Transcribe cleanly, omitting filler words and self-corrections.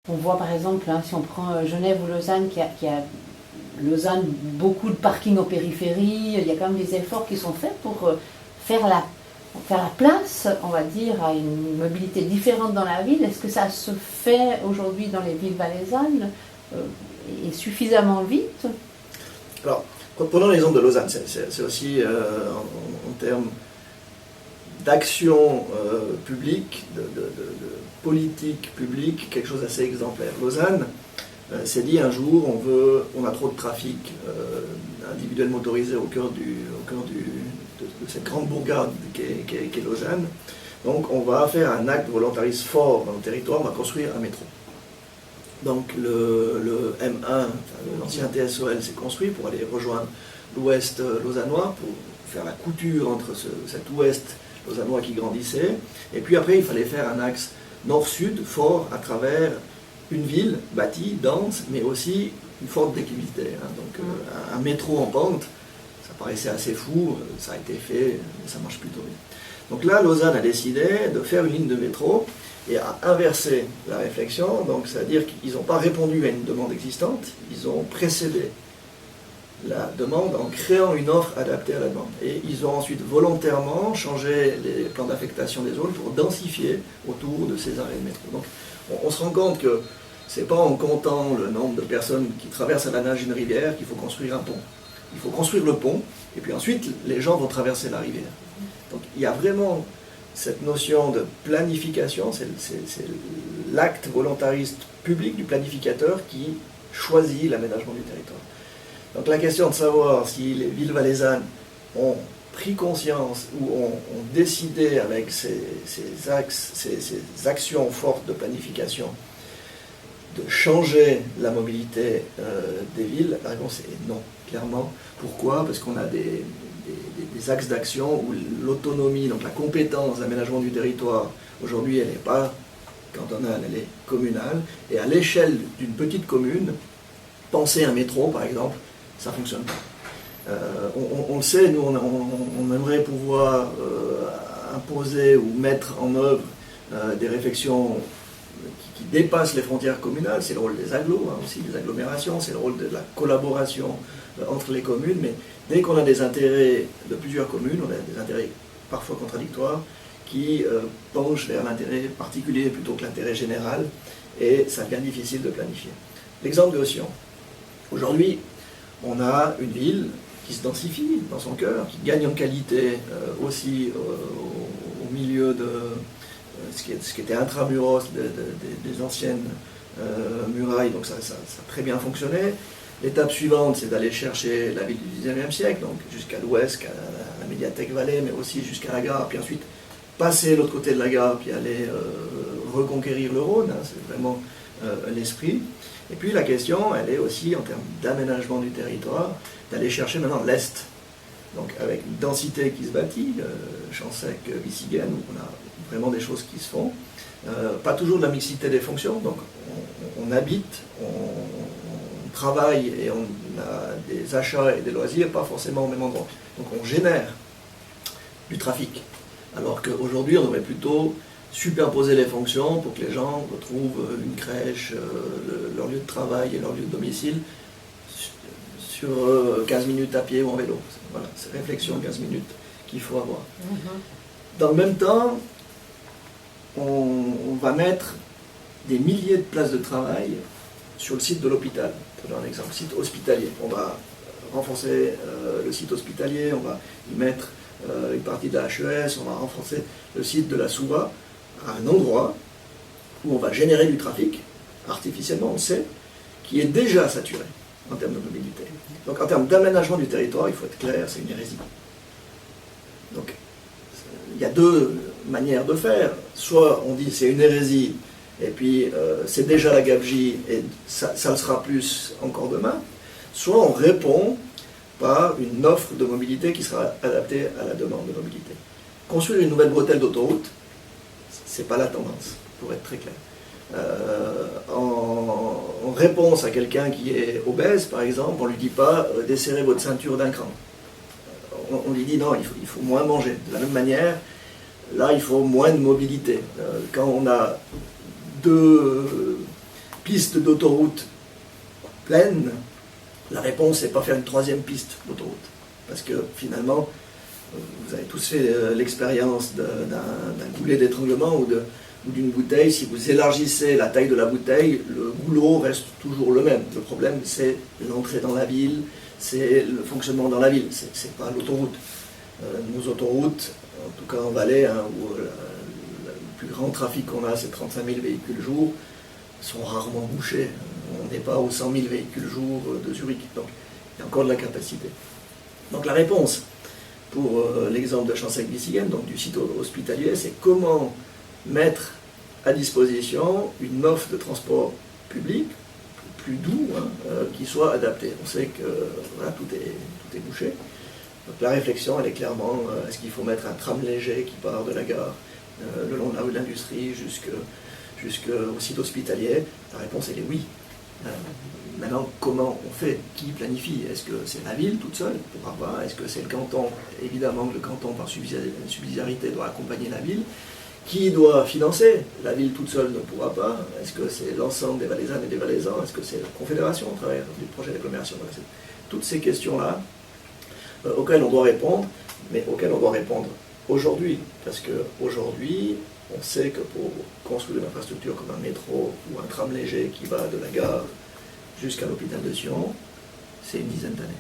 On voit par exemple, hein, si on prend Genève ou Lausanne, qui a Lausanne, beaucoup de parkings en périphérie, il y a quand même des efforts qui sont faits pour faire la place, on va dire, à une mobilité différente dans la ville. Est-ce que ça se fait aujourd'hui dans les villes valaisannes et suffisamment vite? Alors, prenons l'exemple de Lausanne, c'est aussi en termes d'action publique, de politique publique, quelque chose d'assez exemplaire. Lausanne s'est dit un jour, on a trop de trafic individuel motorisé au cœur de cette grande bourgade qu'est Lausanne. Donc on va faire un acte volontariste fort dans le territoire, on va construire un métro. Donc le M1, l'ancien TSOL, s'est construit pour aller rejoindre l'ouest lausannois, pour faire la couture entre cet ouest lausannois qui grandissait. Et puis après, il fallait faire un axe nord-sud fort à travers une ville bâtie, dense, mais aussi une forte déclivité. Donc un métro en pente, ça paraissait assez fou, ça a été fait, mais ça marche plutôt bien. Donc là, Lausanne a décidé de faire une ligne de métro et a inversé la réflexion. Donc c'est-à-dire qu'ils n'ont pas répondu à une demande existante, ils ont précédé la demande en créant une offre adaptée à la demande. Et ils ont ensuite volontairement changé les plans d'affectation des zones pour densifier autour de ces arrêts de métro. Donc on se rend compte que ce n'est pas en comptant le nombre de personnes qui traversent à la nage une rivière qu'il faut construire un pont. Il faut construire le pont, et puis ensuite les gens vont traverser la rivière. Donc il y a vraiment cette notion de planification, c'est l'acte volontariste public du planificateur qui choisit l'aménagement du territoire. Donc la question de savoir si les villes valaisannes ont pris conscience ou ont décidé avec ces actions fortes de planification de changer la mobilité des villes, la réponse est non, clairement. Pourquoi? Parce qu'on a des axes d'action où l'autonomie, donc la compétence d'aménagement du territoire, aujourd'hui elle n'est pas cantonale, elle est communale, et à l'échelle d'une petite commune, penser un métro par exemple, ça ne fonctionne pas. On le sait, nous on aimerait pouvoir imposer ou mettre en œuvre des réflexions qui dépassent les frontières communales. C'est le rôle des agglos, aussi des agglomérations, c'est le rôle de la collaboration entre les communes, mais dès qu'on a des intérêts de plusieurs communes, on a des intérêts parfois contradictoires qui penchent vers l'intérêt particulier plutôt que l'intérêt général, et ça devient difficile de planifier. L'exemple de Océan. Aujourd'hui, on a une ville qui se densifie dans son cœur, qui gagne en qualité aussi au milieu de ce qui était intramuros des anciennes murailles, donc ça a très bien fonctionné. L'étape suivante, c'est d'aller chercher la ville du XIXe siècle, donc jusqu'à l'ouest, à la médiathèque Vallée, mais aussi jusqu'à la gare, puis ensuite passer l'autre côté de la gare, puis aller reconquérir le Rhône, c'est vraiment l'esprit. Et puis la question, elle est aussi en termes d'aménagement du territoire, d'aller chercher maintenant l'Est. Donc avec une densité qui se bâtit, Champsec, Vissiguen, où on a vraiment des choses qui se font. Pas toujours de la mixité des fonctions, donc on habite, on travaille et on a des achats et des loisirs, pas forcément au même endroit. Donc on génère du trafic. Alors qu'aujourd'hui, on devrait plutôt superposer les fonctions pour que les gens retrouvent une crèche, leur lieu de travail et leur lieu de domicile sur 15 minutes à pied ou en vélo. Voilà, c'est réflexion 15 minutes qu'il faut avoir. Dans le même temps, on va mettre des milliers de places de travail sur le site de l'hôpital. Prenons un exemple, site hospitalier. On va renforcer le site hospitalier, on va y mettre une partie de la HES, on va renforcer le site de la SOUVA à un endroit où on va générer du trafic, artificiellement, on le sait, qui est déjà saturé en termes de mobilité. Donc en termes d'aménagement du territoire, il faut être clair, c'est une hérésie. Donc il y a deux manières de faire. Soit on dit c'est une hérésie, et puis c'est déjà la gabegie, et ça le sera plus encore demain. Soit on répond par une offre de mobilité qui sera adaptée à la demande de mobilité. Construire une nouvelle bretelle d'autoroute, c'est pas la tendance, pour être très clair. En réponse à quelqu'un qui est obèse, par exemple, on ne lui dit pas desserrez votre ceinture d'un cran. On lui dit non, il faut moins manger. De la même manière, là, il faut moins de mobilité. Quand on a deux piste d'autoroute pleine, la réponse n'est pas faire une troisième piste d'autoroute. Parce que finalement, vous avez tous fait l'expérience d'un goulet d'étranglement ou d'une bouteille. Si vous élargissez la taille de la bouteille, le goulot reste toujours le même. Le problème, c'est l'entrée dans la ville, c'est le fonctionnement dans la ville, c'est pas l'autoroute. Nos autoroutes, en tout cas en Valais, hein, où le plus grand trafic qu'on a, c'est 35 000 véhicules jour, sont rarement bouchés. On n'est pas aux 100 000 véhicules jour de Zurich. Donc, il y a encore de la capacité. Donc, la réponse pour l'exemple de Champsac-Bissingen, donc du site hospitalier, c'est comment mettre à disposition une offre de transport public plus doux, hein, qui soit adaptée. On sait que voilà, tout est bouché. Donc la réflexion, elle est clairement, est-ce qu'il faut mettre un tram léger qui part de la gare le long de la rue de l'Industrie jusqu'au site hospitalier? La réponse, elle est oui. Maintenant, comment on fait? Qui planifie? Est-ce que c'est la ville toute seule? Pourra pas. Est-ce que c'est le canton? Évidemment que le canton, par subsidiarité, doit accompagner la ville. Qui doit financer? La ville toute seule ne pourra pas. Est-ce que c'est l'ensemble des Valaisannes et des Valaisans? Est-ce que c'est la Confédération au travers du projet d'agglomération? Toutes ces questions-là auxquelles on doit répondre, mais auxquelles on doit répondre aujourd'hui. Parce qu'aujourd'hui, on sait que pour construire une infrastructure comme un métro ou un tram léger qui va de la gare jusqu'à l'hôpital de Sion, c'est une dizaine d'années.